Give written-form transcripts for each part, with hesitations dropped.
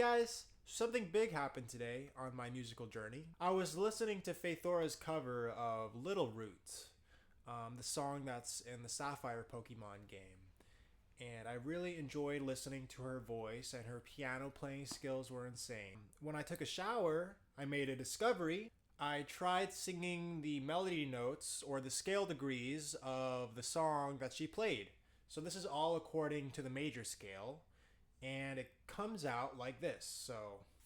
guys, something big happened today on my musical journey. I was listening to Faithora's cover of Little Root, the song that's in the Sapphire Pokemon game. And I really enjoyed listening to her voice, and her piano playing skills were insane. When I took a shower, I made a discovery. I tried singing the melody notes or the scale degrees of the song that she played. So this is all according to the major scale, and it comes out like this. So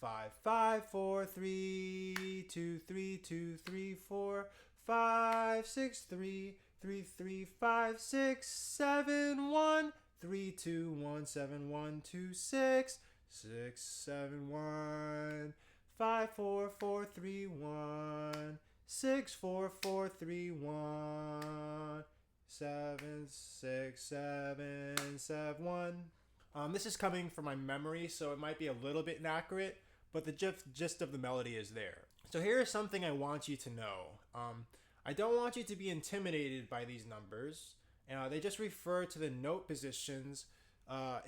5 5 4 3 2 3 2 3 4 5 6 3 3 3 5 6 7 1 3 2 1 7 1 2 6 6 7 1 5 4 4 3 1 6 4 4 3 1 7 6 7 7 1. This is coming from my memory, so it might be a little bit inaccurate, but the gist of the melody is there. So here's something I want you to know. I don't want you to be intimidated by these numbers. They just refer to the note positions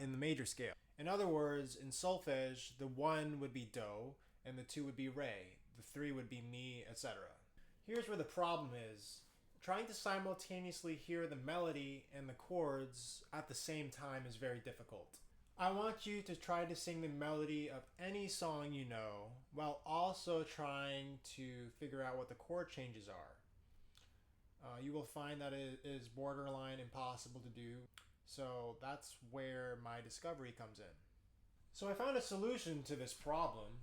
in the major scale. In other words, in solfege, the 1 would be do, and the 2 would be re, the 3 would be mi, etc. Here's where the problem is. Trying to simultaneously hear the melody and the chords at the same time is very difficult. I want you to try to sing the melody of any song you know, while also trying to figure out what the chord changes are. You will find that it is borderline impossible to do, so that's where my discovery comes in. So I found a solution to this problem,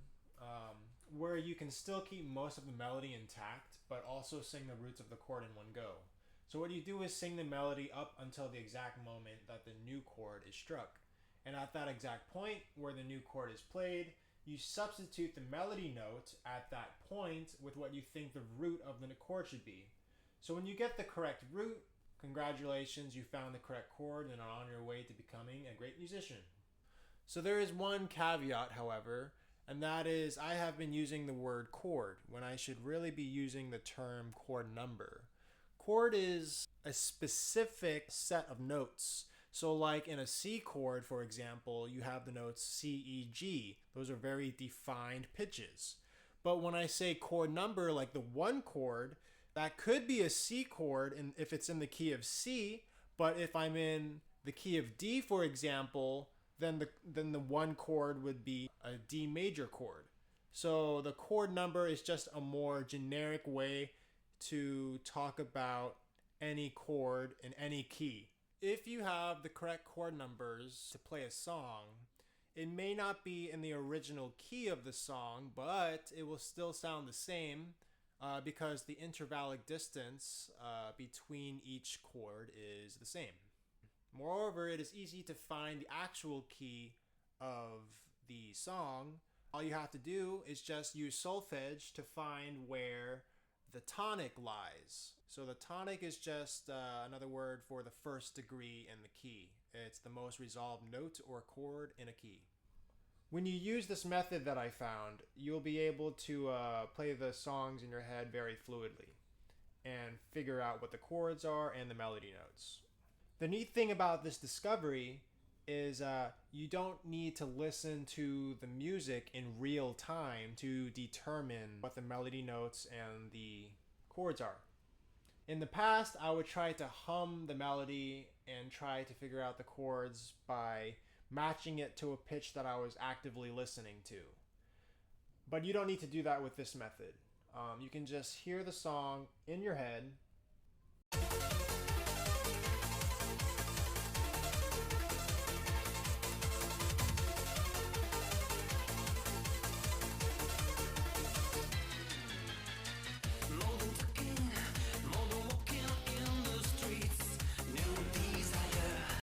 where you can still keep most of the melody intact, but also sing the roots of the chord in one go. So what you do is sing the melody up until the exact moment that the new chord is struck. And at that exact point where the new chord is played, you substitute the melody note at that point with what you think the root of the chord should be. So when you get the correct root, congratulations, you found the correct chord and are on your way to becoming a great musician. So there is one caveat, however, and that is I have been using the word chord when I should really be using the term chord number. Chord is a specific set of notes. So like in a C chord, for example, you have the notes C, E, G. Those are very defined pitches. But when I say chord number, like the 1 chord, that could be a C chord if it's in the key of C, but if I'm in the key of D, for example, then the 1 chord would be a D major chord. So the chord number is just a more generic way to talk about any chord in any key. If you have the correct chord numbers to play a song, it may not be in the original key of the song, but it will still sound the same because the intervallic distance between each chord is the same. Moreover, it is easy to find the actual key of the song. All you have to do is just use solfege to find where the tonic lies. So the tonic is just another word for the first degree in the key. It's the most resolved note or chord in a key. When you use this method that I found, you'll be able to play the songs in your head very fluidly and figure out what the chords are and the melody notes. The neat thing about this discovery is you don't need to listen to the music in real time to determine what the melody notes and the chords are. In the past, I would try to hum the melody and try to figure out the chords by matching it to a pitch that I was actively listening to. But you don't need to do that with this method. You can just hear the song in your head